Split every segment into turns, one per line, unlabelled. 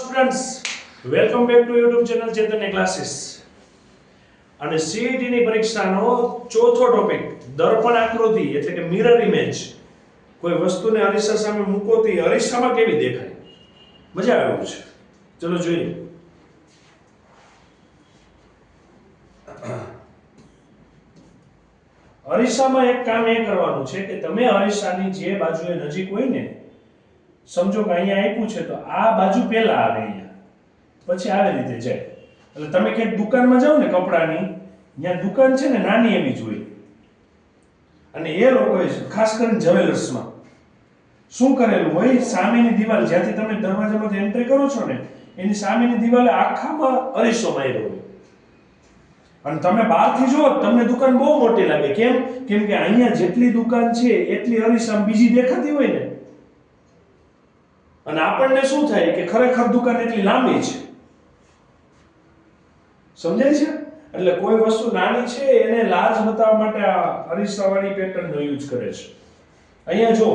Students, welcome back to YouTube channel Chaitanya classes. અને CET ની પરીક્ષાનો ચોથો ટોપિક દર્પણ આકૃતિ એટલે કે મિરર ઇમેજ. કોઈ વસ્તુને અરીસા સામે મૂકો તો એ અરીસામાં કેવી દેખાય? મજા આવે એવું છે. ચલો જોઈએ. અરીસામાં એક કામ એ કરવાનું છે કે તમે અરીસાની જે બાજુએ નજીક હોય ને, સમજો કે અહીંયા આપ્યું છે તો આ બાજુ પહેલા આવે અહીંયા, પછી આવી રીતે જાય. એટલે તમે ક્યાંક દુકાનમાં જાઓ ને કપડાની, ત્યાં દુકાન છે ને નાની એવી જ હોય. અને એ લોકોએ ખાસ કરીને જ્વેલર્સમાં શું કરેલું હોય, સામેની દિવાલ જ્યાંથી તમે દરવાજામાંથી એન્ટ્રી કરો છો ને એની સામેની દિવાલે આખામાં અરીસો માર્યો હોય. અને તમે બહારથી જુઓ તમને દુકાન બહુ મોટી લાગે. કેમ કે અહીંયા જેટલી દુકાન છે એટલી અરીસામાં બીજી દેખાતી હોય ને. અને આપણને શું થાય કે ખરેખર દુકાન એટલી લાંબી છે. સમજાય છે? એટલે કોઈ વસ્તુ નાની છે એને લાર્જ બતાવવા માટે આ અરીસાવાળી પેટર્નનો યુઝ કરે છે. અહીંયા જો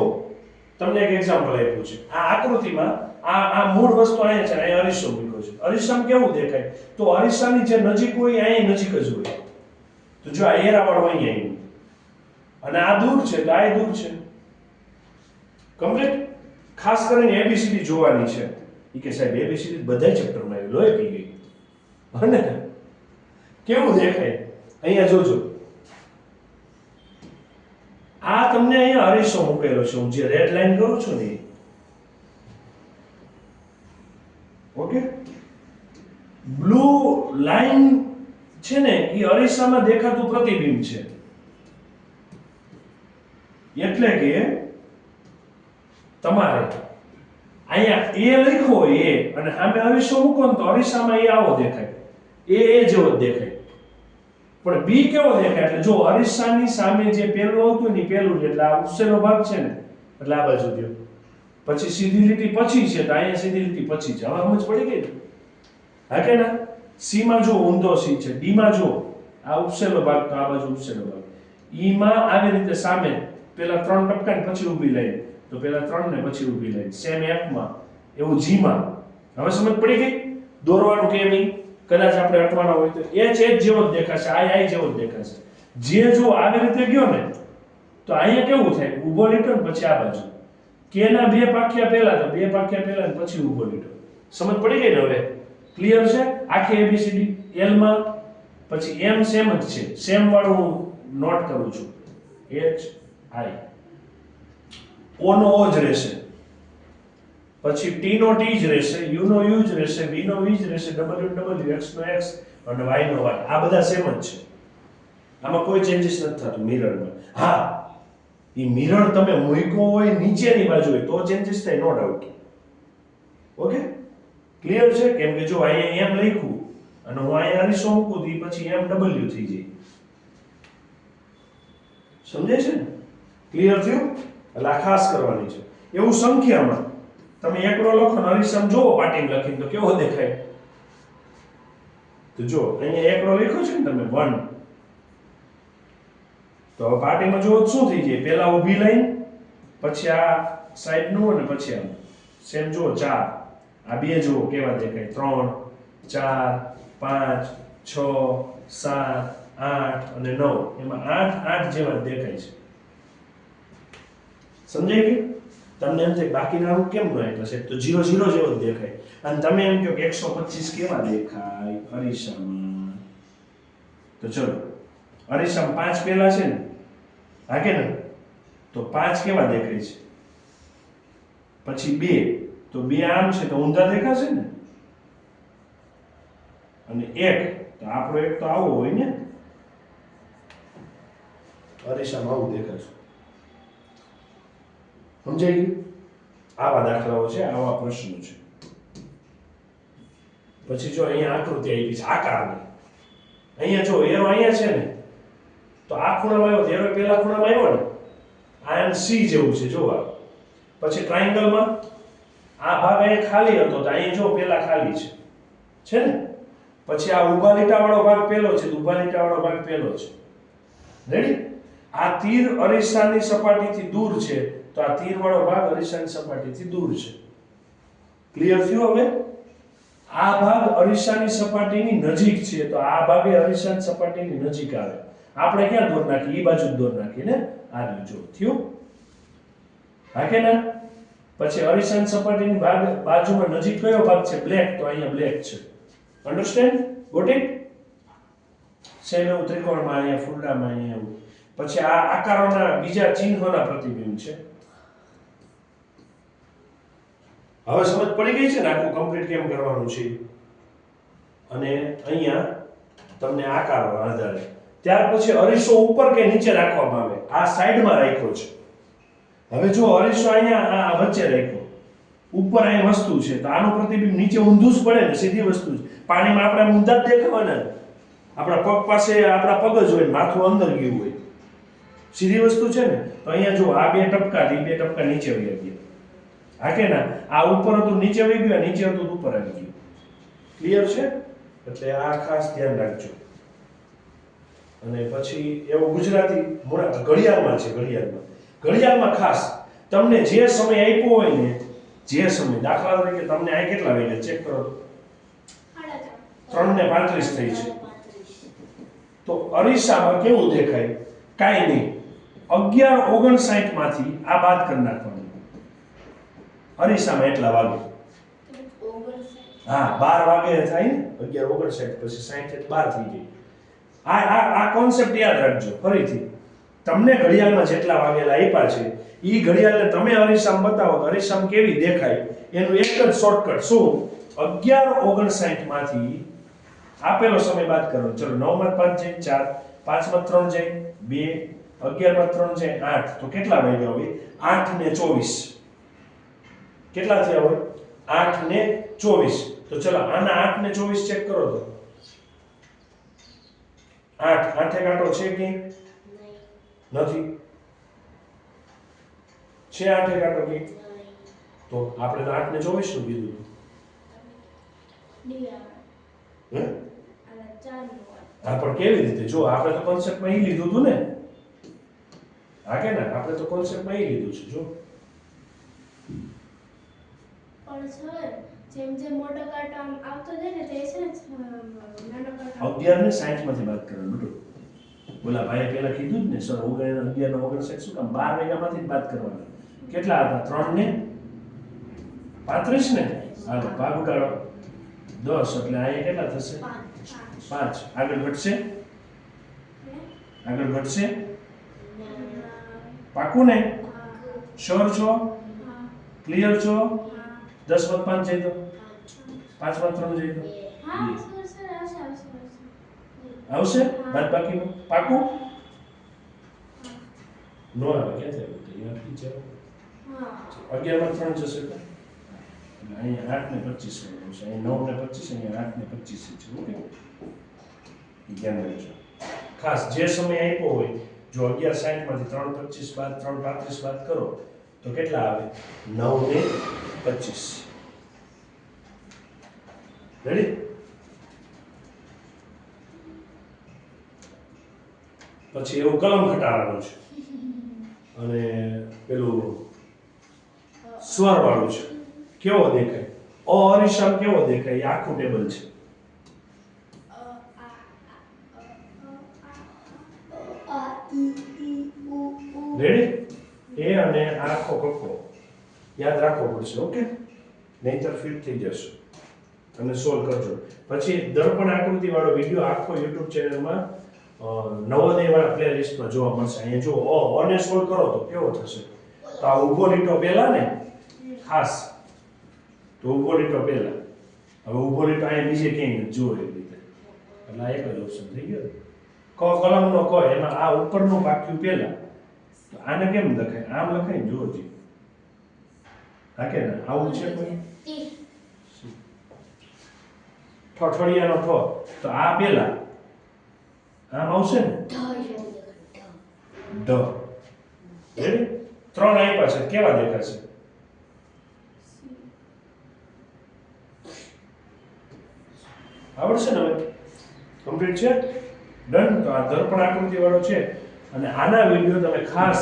તમને એક એક્ઝામ્પલ આપ્યું છે. આ આકૃતિમાં આ મૂળ વસ્તુ અહીંયા છે, અહીંયા અરીસો મૂક્યો છે. અરીસામાં કેવું દેખાય? તો અરીસાની જે નજીક હોય અહીંયા નજીક જ હોય. તો જો આ એરાવાળો અહીંયા અને આ દૂર છે તો આ દૂર છે. કમ્પ્લીટ. ખાસ કરીને ABCD જોવાની છે. ઈ કે સાહેબ ABCD બધા ચેપ્ટરમાં આવી લોહી પી ગઈ. અને કેવું દેખાય અહીંયા જોજો. આ તમને અહીંયા અરીસો મૂકેલો છે. હું જે રેડ લાઈન કરું છું ને, ઓકે, બ્લુ લાઈન છે ને એ અરીસામાં દેખાતું પ્રતિબિંબ છે. એટલે કે તમારે અહીંયા એ લખ્યો હોય એ અને સામે અરીસો મૂકો ને તો અરીસામાં એ આવો દેખાય, એ જેવો જ દેખાય. પણ બી કેવો દેખાય? એટલે જો અરીસાની સામે જે પહેલું હતું ને પહેલું એટલે આ ઉપસેલો ભાગ છે ને, એટલે આ બાજુ ગયો, પછી સીધી લીટી પછી છે તો અહીંયા સીધી લીટી પછી છે. હવે સમજ પડી ગઈ ને? હા કે ના? સી માં જો ઊંધો સી છે, ડી માં જો આ ઉપસેલો ભાગ તો આ બાજુ ઉપસેલો ભાગ, ઈ માં આવી રીતે સામે પેલા 3 ટપકા ને પછી ઊભી લાઈન, તો પેલા 3 ને પછી ઊભી લાઈન. સેમ એફ માં એવું જી માં. હવે સમજ પડી ગઈ? દોરવાનું કેમ ઈ કદાચ આપણે અટવાના હોય તો એચ જેવો જ દેખાશે, આઈ જેવો જ દેખાશે. જે જો આવી રીતે ગયો ને તો અહીંયા કેવું થાય? ઊભો લીટો ને પછી આ બાજુ. કે ના બે પાખિયા પહેલા તો બે પાખિયા પહેલા ને પછી ઊભો લીટો. સમજ પડી ગઈ ને? હવે ક્લિયર છે? આખી ABCD L માં પછી M સેમ જ છે. સેમ વાળું હું નોટ કરું છું. H I O no O જ રહેશે, પછી T નો T જ રહેશે, U નો U જ રહેશે, V નો V જ રહેશે, W નો W, X નો X અને Y નો Y. આ બધા સેમ જ છે. આમાં કોઈ ચેન્જીસ નથી થતું મિરરમાં. હા, ઈ મિરર તમે મૂક્યો હોય નીચેની બાજુ હોય તો ચેન્જીસ થાય, નો ડાઉટ. ઓકે, ક્લિયર છે? કેમ કે જો અહીંયા M લખ્યું અને હું અહીંયા અરીસો મૂકું તો પછી MW થઈ જાય. સમજાય છે ને? ક્લિયર થયું? એટલે આ ખાસ કરવાની છે. એવું સંખ્યામાં તમે એકડો લખો ને અરીસામાં જોવો પાટીમ લખીને તો કેવો દેખાય? તો જો અહીંયા એકડો લખ્યો છે ને તમે 1, તો હવે પાટીમાં જોવો શું થઈ જાય? પહેલા ઊભી લાઈન, પછી આ સાઈડનું અને પછી આમ સેમ જુઓ 4. આ બે જુઓ કેવા દેખાય? 3, 4, 5, 6, 7, 8 અને 9. એમાં 8 જેવા દેખાય છે. સમજાય ગયું? તમને એમ થાય બાકીના આવું કેમ ન આપ્યા છે? તો 0 0 જેવો જ દેખાય. અને તમે એમ કહો કે 125 કેવા દેખાય અરીસામાં? તો ચલો, અરીસામાં 5 પહેલા છે ને, હા કે ને? તો 5 કેવા દેખાય છે? પછી 2, તો 2 આમ છે તો ઊંધા દેખાશે ને. અને 1, તો આપણો 1 તો આવો હોય ને, અરીસામાં આવું દેખાશે. સમજાઈ ગયું? આવા દાખલાઓ છે, આવા પ્રશ્નો છે. પછી જો અહીંયા આકૃતિ આપી છે આકારની. અહીંયા જો એરો અહીંયા છે ને, તો આ ખૂણામાં આવ્યો, એરો પેલા ખૂણામાં આવ્યો ને, આ એમ C જેવું છે જોવા. પછી ટ્રાયેંગલમાં આ ભાગ અહીંયા ખાલી હતો તો અહીંયા જો પેલા ખાલી છે ને. પછી આ ઊભા લીટાવાળો ભાગ પેલો છે, ઊભા લીટાવાળો ભાગ પેલો છે. રેડી? આ તીર અરીસાની સપાટીથી દૂર છે તો આ તીર વાળો ભાગ અરીસાની સપાટીથી દૂર છે. ક્લિયર થયું? હવે આ ભાગ અરીસાની સપાટીની નજીક છે તો આ ભાગે અરીસાની સપાટીની નજીક આવે. આપણે ક્યાં દોર નાખીએ? એ બાજુ દોર નાખીએ ને. આ રહ્યું જો થયું. હા કે ના? પછી અરીસાની સપાટીની બાજુમાં નજીક કયો ભાગ છે? બ્લેક. તો અહીંયા બ્લેક છે. અન્ડરસ્ટેન્ડ? Got it? સેમ એવું ત્રિકોણમાં અહીંયા ફૂલડામાં અહીંયા એવું. પછી આ આકારોના બીજા ચિહ્નોના પ્રતિબિંબ છે. હવે સમજ પડી ગઈ છે ને આખું કમ્પ્લીટ કેમ કરવાનું છે? અને અહીંયા તમને આકારો આધારે ત્યાર પછી અરીસો ઉપર કે નીચે રાખવામાં આવે. આ સાઈડમાં રાખ્યો છે. હવે જો અરીસો અહીંયા આ વચ્ચે રાખ્યો, ઉપર અહીં વસ્તુ છે તો આનું પ્રતિબિંબ નીચે ઊંધું જ પડે ને, સીધી વસ્તુ છે. પાણીમાં આપણે ઊંધા જ દેખાવાના. આપણા પગ પાસે આપણા પગ જ હોય, માથું અંદર ગયું હોય, સીધી વસ્તુ છે ને. તો અહીંયા જો આ બે ટપકા નીચે વહી ગયા. હા કે ના? આ ઉપર હતું નીચે વહી ગયું, નીચે હતું ઉપર આવી ગયું. ક્લિયર છે? એટલે આ ખાસ ધ્યાન રાખજો. અને પછી એવો ગુજરાતી ઘડિયાળમાં છે. ઘડિયાળમાં ખાસ તમને જે સમય આપ્યો હોય ને, જે સમય, દાખલા તરીકે તમને આ કેટલા વાગ્યા ચેક કરો તો 3:35 થઈ છે. તો અરીસામાં કેવું દેખાય? કાંઈ નહીં. 11:59 માંથી આ બાદ કરી નાખવાનું. અરીસામાં એટલા વાગે. હા, 12 વાગે થાય ને. 11:59 પછી 60 એટલે 12 થઈ જાય. આ કોન્સેપ્ટ યાદ રાખજો. ફરીથી તમને ઘડિયાળમાં જેટલા વાગેલા આપ્યા છે ઈ ઘડિયાળને તમે અરીસામાં બતાવો તો અરીસામાં કેવી દેખાય એનું એક જ શોર્ટકટ. શું? 11:59 માંથી આપેલો સમય બાદ કરો. ચલો 9 માં 5 જાય 4, 5 માં 3 જાય 2, 11 માં 3 જાય 8. તો કેટલા વાગ્યા હોય? 8 ને 24. કેટલા થયા હોય? 8 ને 24. તો ચલો આના 8 ને 24 ચેક કરો તો 8 કાંટો છે કે નથી? છે 8 કાંટો કે? તો આપણે તો 8 ને 24 નું કીધું. હા, પણ કેવી રીતે? જો આપણે તો કોન્સેપ્ટમાં ઈ લીધું હતું ને. હા કે ના? આપણે તો કોન્સેપ્ટમાં ઈ લીધું છે. જો
પણ સર જેમ મોટો કાંટો આમ આવતો જાય ને તે છે નાનો કાંટો
11 ને 60 માંથી બાદ કરવાનું બેટો. બોલા ભાઈએ પહેલા કીધું જ ને સર 11 ને 59 શું કામ 12 વાગ્યામાંથી જ બાદ કરવાના. કેટલા હતા? 3 ને 35 ને. હાલો ભાગ ઉડાડો. 10 એટલે અહીંયા કેટલા થશે? 5. આગળ ઘટશે? પાકું ને? શ્યોર છો? ક્લિયર છો? 10 માં 5 જાય તો 5 માં 3 જાય તો
હા સર
આવશે? બાદ બાકીનું પાકું? નો આવે ક્યાં થાય? યાર ટીચર 11 માં 3 જશે તો અહીંયા 8 ને 25 આવશે. અહીંયા 9 ને 25, અહીંયા 8 ને 25 છે. ઓકે, ધ્યાન રાખજો. ખાસ જે સમય આપ્યો હોય, જો 11:60 માંથી 3:25 બાદ 3:35 બાદ કરો તો કેટલા આવે? 9 ને 25. રેડી? પછી એવું કલમ ઘટાડવાનું છે અને પેલું સ્વર વાળું છે. કેવો દેખાય? અરીસામાં કેવો દેખાય? એ આખું ટેબલ છે. રેડી? એ અને આખો કક્કો યાદ રાખવો પડશે. ઓકે, નહીતર ફિટ થઈ જશે. અને સોલ્વ કરજો. પછી દર્પણ આકૃતિ વાળો વિડિયો આખો YouTube ચેનલમાં નવોદય વાળા પ્લેલિસ્ટમાં જોવા મળશે. અહીંયા જો ને સોલ્વ કરો તો કેવો થશે? તો આ ઊભો લીટો પહેલા ને, ખાસ તો ઊભો લીટો પહેલા. હવે ઊભો લીટો અહીંયા બીજે ક્યાંય નથી જોવો એ રીતે. એટલે આ એક જ ઓપ્શન થઈ ગયો. કલમનો ક એમાં આ ઉપરનું વાક્યું પહેલા. તો આને કેમ લખાય? આમ લખાય ને, જોજો. હા કે ના? આવું છે કોઈ? ઠઠડિયાનો ઠ તો આ પહેલા આમ આવશે ને, ઢ. રેડી? 3 આપ્યા છે, કેવા દેખાશે? આવડશે ને? હવે કમ્પ્લીટ છે? ડન. તો આ દર્પણ આકૃતિ વાળો છે અને આના વિડિયો તમે ખાસ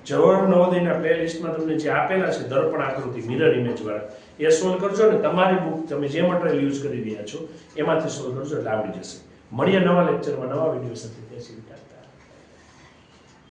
જવાહર નવોદયના પ્લેલિસ્ટમાં તમને જે આપેલા છે દર્પણ આકૃતિ મિરર ઇમેજ વાળા એ સોલ્વ કરજો ને તમારી બુક તમે જે મટીરિયલ યુઝ કરી રહ્યા છો એમાંથી સોલ્વ કરજો એટલે આવડી જશે. મળીએ નવા લેક્ચરમાં નવા વિડીયો સાથે.